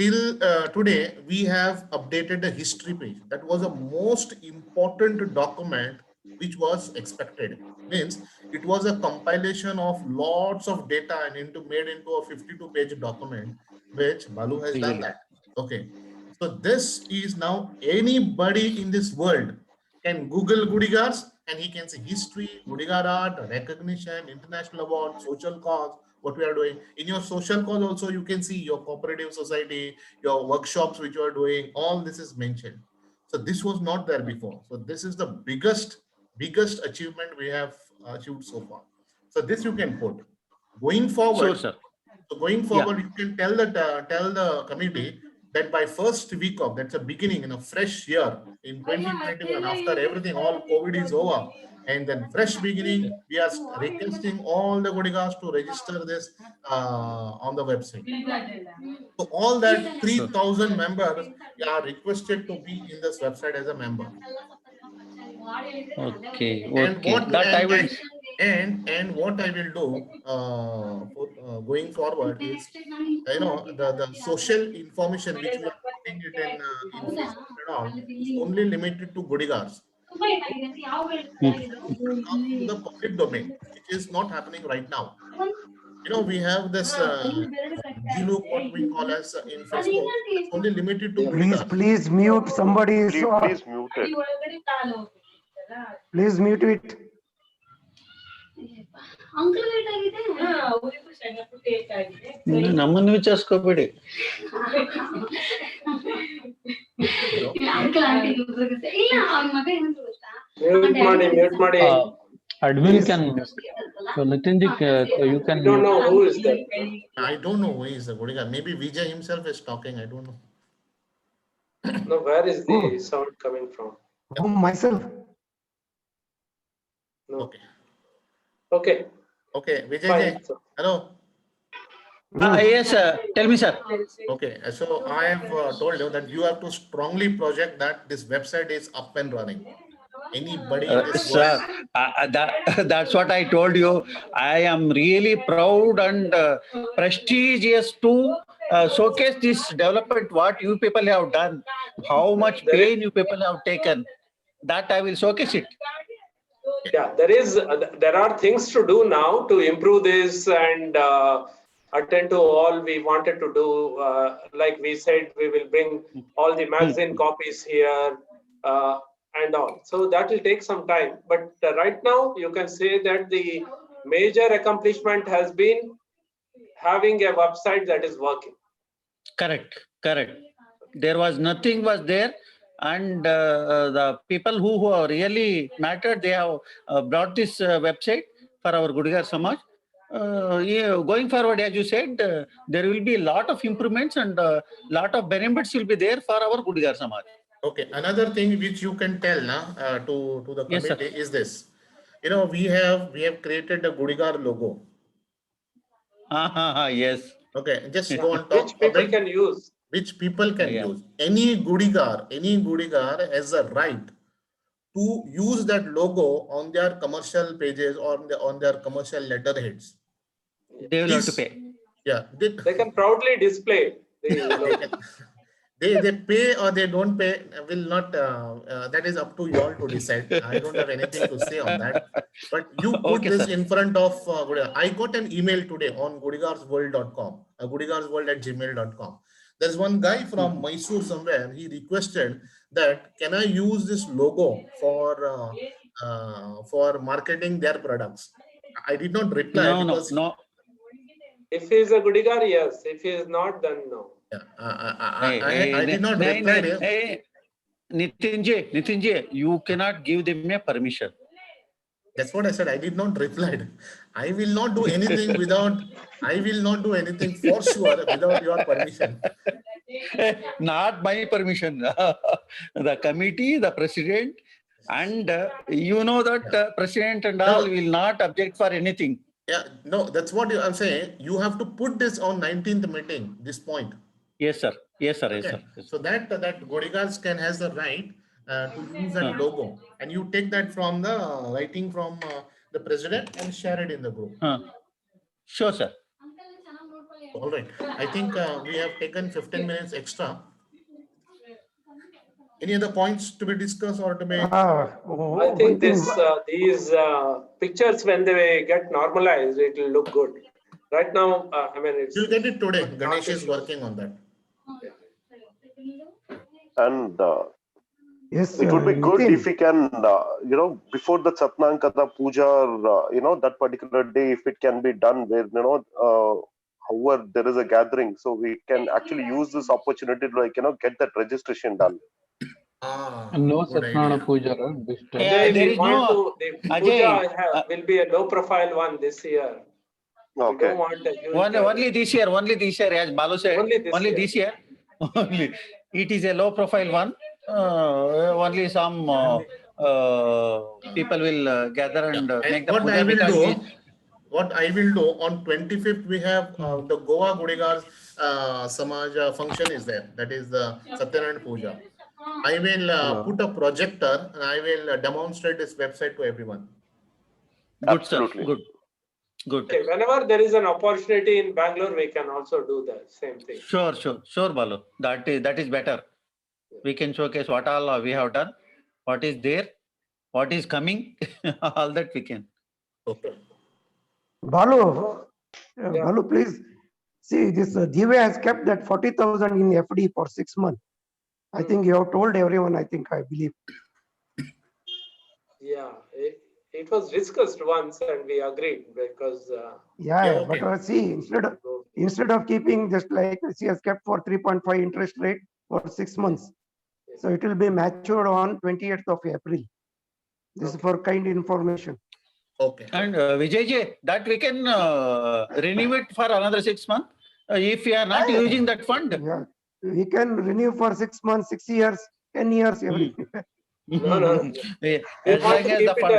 Till today, we have updated the history page. That was the most important document which was expected. Means it was a compilation of lots of data and made into a 52-page document, which Balu has done Really? that. Okay. So this is now anybody in this world can Google Gudigars and he can see history, Gudigar art, recognition, international award, social cause, what we are doing. In your social cause also, you can see your cooperative society, your workshops which you are doing, all this is mentioned. So this was not there before. So this is the biggest achievement we have achieved so far. So this you can put. Going forward, Sure, sir. so going forward, you can tell the committee that by first week of, that's a beginning in a fresh year in 2021, after everything, all COVID is over, and then fresh beginning, we are requesting all the Gudigas to register this on the website. So all that 3,000 members are requested to be in this website as a member. Okay, And okay. what That I will. and what I will do going forward is, the social information which we are putting it in Facebook and all is only limited to Gudigars. To the public domain, which is not happening right now. We have this Glook, what we call as in Facebook, it's only limited to Gudigars. Please mute somebody. Please mute it. Please mute it. ನಮ್ಮನ್ನು ವಿಚಾರಿಸ್ಕೋಬೇಡಿ. Mute ಮಾಡಿ. Admin can, so Nitinji, you can. I don't know who is that. I don't know who is the Gudigar. Maybe Vijay himself is talking. I don't know. No, where is the sound coming from? Oh, myself. No. Okay. Okay. Vijay Fine. ji. Hello. Yes, tell me, sir. Okay. So I have told you that you have to strongly project that this website is up and running. Anybody in this Sir, world, that's what I told you. I am really proud and prestigious to showcase this development, what you people have done, how much pain you people have taken. That I will showcase it. Yeah, there are things to do now to improve this and attend to all we wanted to do. Like we said, we will bring all the magazine copies here and all. So that will take some time. But right now, you can say that the major accomplishment has been having a website that is working. Correct. There was nothing was there, and the people who are really mattered, they have brought this website for our Gudigar Samaj. Going forward, as you said, there will be a lot of improvements and lot of benefits will be there for our Gudigar Samaj. okay. Another thing which you can tell to the Yes, sir. committee is this. We have created a Gudigar logo. Yes. Okay, just go on top Which people of it. can use. Which people can Yeah. use. Any Gudigar has a right to use that logo on their commercial pages or on their commercial letterheads. They will have to This- pay. Yeah, They can proudly display the logo. they pay or they don't pay will not. That is up to you all to decide. I don't have anything to say on that. But you put Okay, this sir. in front of Gudigar. I got an email today on gudigarsworld.com, gudigarsworld@gmail.com. There's one guy from Mysore somewhere. He requested that can I use this logo for marketing their products. I did not reply because No. If he is a Gudigar, yes. If he is not, then no. I did not reply to him. Nitinji, you cannot give them a permission. That's what I said. I did not reply. I will not do anything for sure without your permission. Not my permission. The committee, the president, and you know that president and all will not object for anything. Yeah, no, that's what I'm saying. You have to put this on 19th meeting, this point. Yes, sir. Okay. So that Gudigars has the right to use that logo, and you take that from the writing from the president and share it in the group. Sure, sir. All right. I think we have taken 15 minutes extra. Any other points to be discussed or to be? I think these pictures, when they get normalized, it will look good. Right now, I mean, it's. You'll get it today. Ganesh is working on that. And Yes, it would be good Nitin. if we can, before the Satnankata Puja, or, that particular day, if it can be done where, however, there is a gathering, so we can actually use this opportunity to, get that registration done. No good Satnana idea. Puja, right? This time. Yeah, there We is want no. the Ajay, puja will be a low profile one this year. We Okay. don't want a huge Only this year, as Balu said, Only this year. this year. Only it is a low profile one. Only some people will gather and And make the what I puja will because do, what I will do on 25th, we have the Goa Gudigar Samaj function is there. That is the Satyanarayana Puja. I will put a projector and I will demonstrate this website to everyone. good stuff. Absolutely. Good. Good. Okay, whenever there is an opportunity in Bangalore, we can also do the same thing. Sure, Balu. That is better. We can showcase what all we have done, what is there, what is coming, all that we can. Okay. Balu, Yeah. Balu, please see this. Jive has kept that 40,000 in FD for 6 months. I think you have told everyone. I believe. Yeah, it was discussed once and we agreed because Yeah, okay. but see, instead of keeping just like she has kept for 3.5 interest rate for 6 months, so it will be matured on 28th of April. This is for kind information. Okay. And Vijay, that we can renew it for another 6 months if we are not using that fund. Yeah, we can renew for 6 months, 6 years, 10 years, everything. no. We As want long to as keep the it fund. a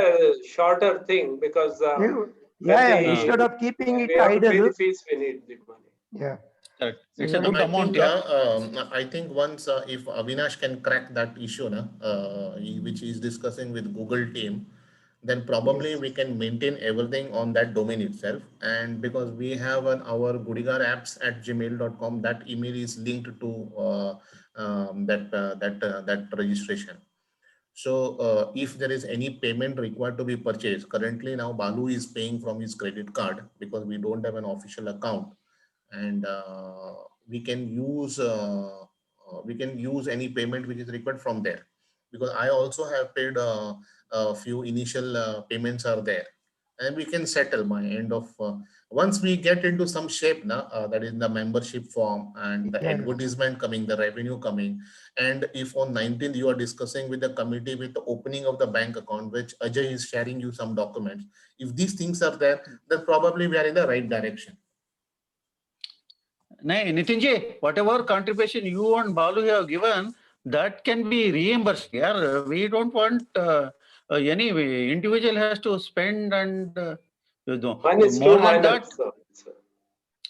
shorter thing because Instead of keeping it we have to pay idle, the fees, we need the money. yeah. Correct. So It's you a have good to- amount, think, yeah. I think once if Avinash can crack that issue, which he's discussing with Google team, then probably we can maintain everything on that domain itself. And because we have our gudigarapps@gmail.com, that email is linked to that registration. So if there is any payment required to be purchased, currently now Balu is paying from his credit card because we don't have an official account, and we can use any payment which is required from there, because I also have paid a few initial payments are there, and we can settle by end of once we get into some shape that is the membership form and the Yeah. advertisement coming, the revenue coming, and if on 19th you are discussing with the committee with the opening of the bank account, which Ajay is sharing you some documents, if these things are there, then probably we are in the right direction. Nitinji, whatever contribution you and Balu have given, that can be reimbursed. Yeah, we don't want any individual has to spend and One is more too than minor. that.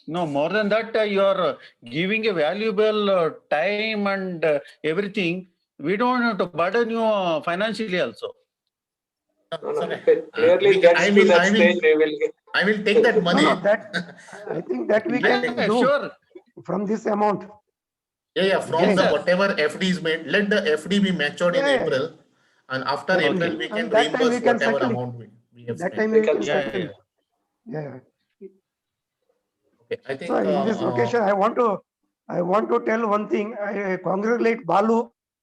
No, more than that, you are giving a valuable time and everything. We don't have to burden you financially also. Clearly gets to that stage, we will get. I will take that money. No, I think that we can do Sure. from this amount. Yeah, from Yes, the sir. whatever FD is made, let the FD be matured in Yeah. April, and after Okay. April we can And that time reimburse we can whatever settle it. amount we have That spent. time we can Yeah, settle. yeah. Yeah. Okay, I think So in this occasion, I want to tell one thing. I congratulate Balu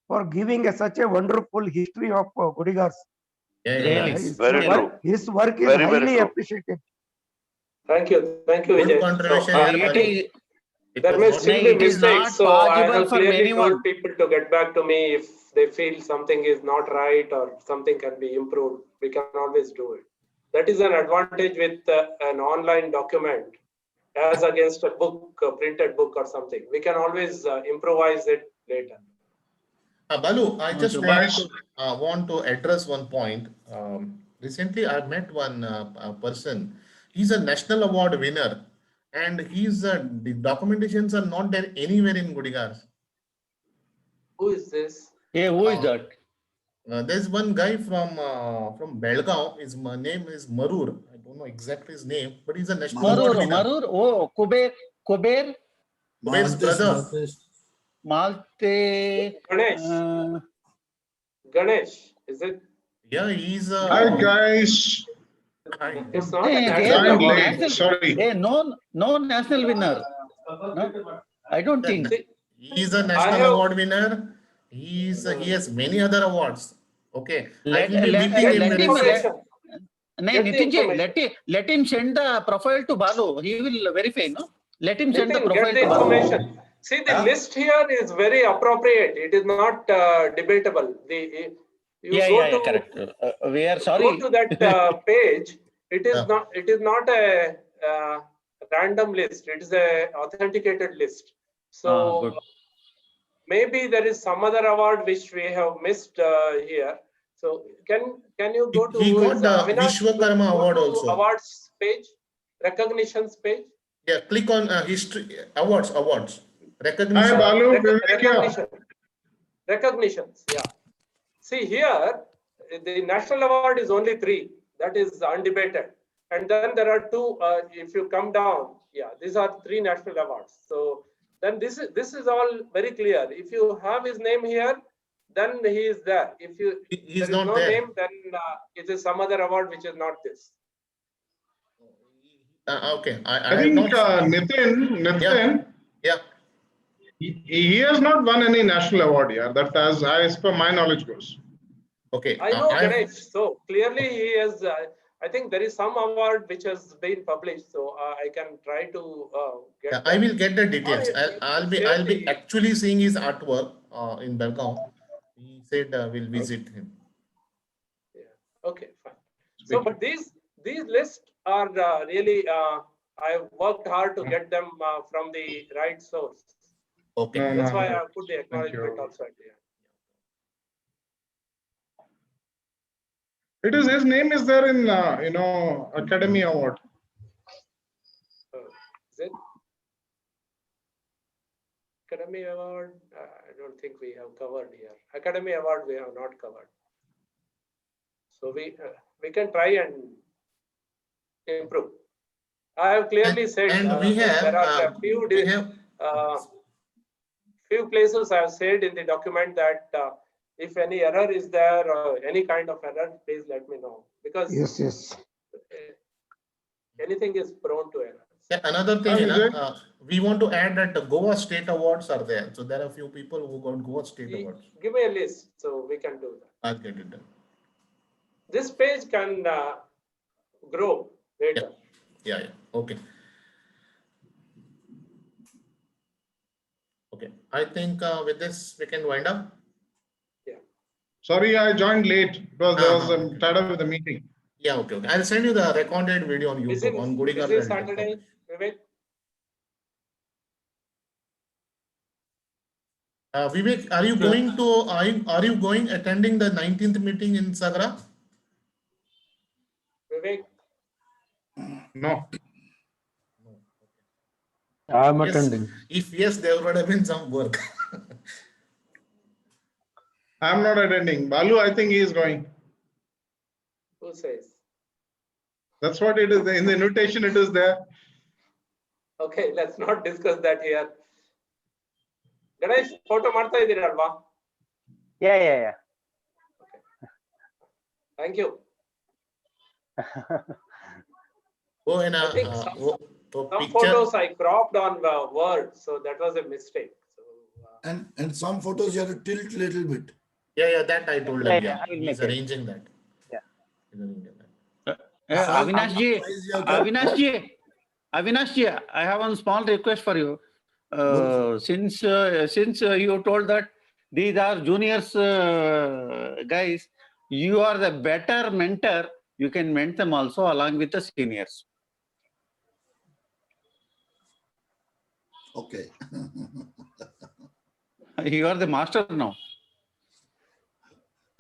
for giving such a wonderful history of Gudigars. Really. Very true. His work is Very, very highly true. appreciated. Thank you, Good Vijay. contribution So, here, I Balu. think It there was may not still No, be it is mistakes, not so I possible have for clearly anyone. told people to get back to me if they feel something is not right or something can be improved. We can always do it. That is an advantage with an online document as against a book, a printed book or something. We can always improvise it later. Balu, I just Okay, want to address one point. Recently, I met one person. He's a national award winner, and the documentations are not there anywhere in Gudigars. Who is this? Hey, who is that? There's one guy from Belgaum. His name is Marur. I don't know exactly his name, but he's a national award winner. Marur. Oh, Kuber. Kuber's brother. Malte. Ganesh. Ganesh, is it? Yeah, he's Hi guys. It's not a Hey, national I'm award. late. Sorry. Hey, no national winner. No, I don't think. He's a national award winner. He has many other awards. Okay, I will be meeting him very soon. Let him send the profile to Balu. He will verify, no? Let him send the Nitin, profile get the to Balu. information. See, the list here is very appropriate. It is not debatable. Correct. We are sorry. Go to that page. It is not a random list. It is a authenticated list. So Good. maybe there is some other award which we have missed here. So can you go to He who got is, the Avinash, Vishwakarma go award to also. awards page, recognitions page. Yeah, click on history awards. Hi, Recognition. Balu. Vivek here. Recognitions. Yeah. See here, the national award is only 3. That is undebated. And then there are 2. If you come down, yeah, these are 3 national awards. So then this is all very clear. If you have his name here, then he is there. If you He's there is not no there. name, then it is some other award which is not this. Okay, I I have think not. Nitin, Yeah. he has not won any national award here. That as per my knowledge goes. Okay. I know Ganesh. So clearly he has. I think there is some award which has been published. So I can try to get. Yeah, I will get the details. Or I'll share be the- actually seeing his artwork in Belgaum. He said we'll visit him. Yeah. Okay. Fine. So, but these lists are really. I worked hard to get them from the right source. Okay. No, That's no, why no. I put the acknowledgement you. also at the end. It is his name is there in Academy Award. Is it? Academy Award, I don't think we have covered here. Academy Award we have not covered. So we can try and improve. I have clearly said And we have there are few places I have said in the document that if any error is there or any kind of error, please let me know, because Yes. anything is prone to error. Yeah, another thing, Vijay. we want to add that the Goa State Awards are there. So there are a few people who got Goa State Awards. Give me a list so we can do that. I'll get it done. This page can grow later. Yeah. Okay. Okay. I think with this we can wind up. Sorry, I joined late because I was tied up with the meeting. Yeah. Okay. I'll send you the recorded video on YouTube on Gudigar. Is it Saturday, Vivek? Vivek, are you going to are you going attending the 19th meeting in Sagra? Vivek, No. I'm Yes. attending. If yes, there would have been some work. I'm not attending. Balu, I think he is going. who says? That's what it is. In the invitation, it is there. Okay, let's not discuss that here. Ganesh, photo ಮಾಡ್ತಾ ಇದ್ದೀರಲ್ವಾ? Yeah. Thank you. Oh, and I think some picture. photos I cropped on Word, so that was a mistake. So, And some photos you have to tilt little bit. Yeah, that I told him. Yeah, I will He's make it. arranging that. Yeah. He's arranging that. Avinash ji, I have one small request for you. Since you told that these are juniors guys, you are the better mentor. You can mentor them also along with the seniors. Okay. You are the master now.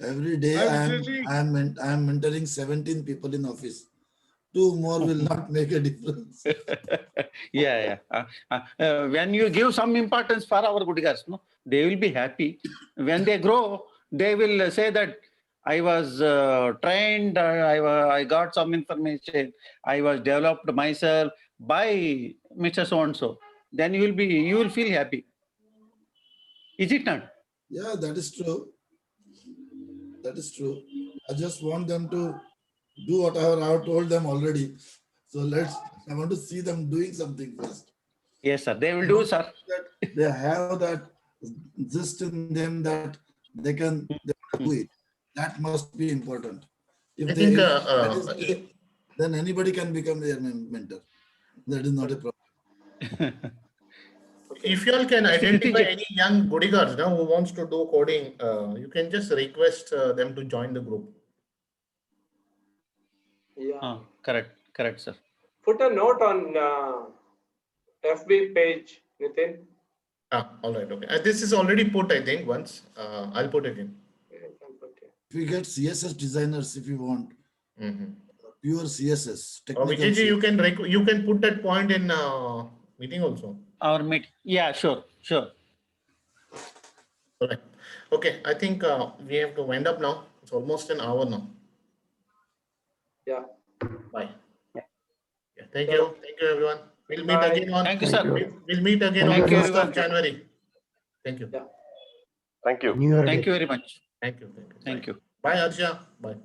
Every day I am mentoring 17 people in office. 2 more will not make a difference. Yeah. When you give some importance for our Gudigars, no, they will be happy. When they grow, they will say that I was trained, I got some information, I was developed myself by Mr. So-and-so. Then you will feel happy. Is it not? Yeah, that is true. That is true. I just want them to do whatever I have told them already. So I want to see them doing something first. Yes, sir. They will do, sir. That they have that zest in them that they can do it. That must be important. If I they, think, if that is there, then anybody can become their mentor. That is not a problem. If you all can identify any young Gudigars who wants to do coding, you can just request them to join the group. yeah. Correct, sir. Put a note on FB page, Nitin. All right. Okay. This is already put, I think, once. I'll put again. If we get CSS designers, if you want, Mm-hmm. pure CSS, technical Vijayji, CSS. you can put that point in meeting also. Our meet. Yeah, sure. All right. Okay. I think we have to wind up now. It's almost an hour now. Yeah. Bye. Yeah. Yeah. Thank you. Thank you, everyone. We'll meet Bye. again on. Thank you, Thank sir. you. We'll meet again Thank on you, 1st of everyone. January. Thank you. Yeah. Thank you. New Year Thank Day. you very much. Thank you. Thank you. Bye, Arsha. Bye.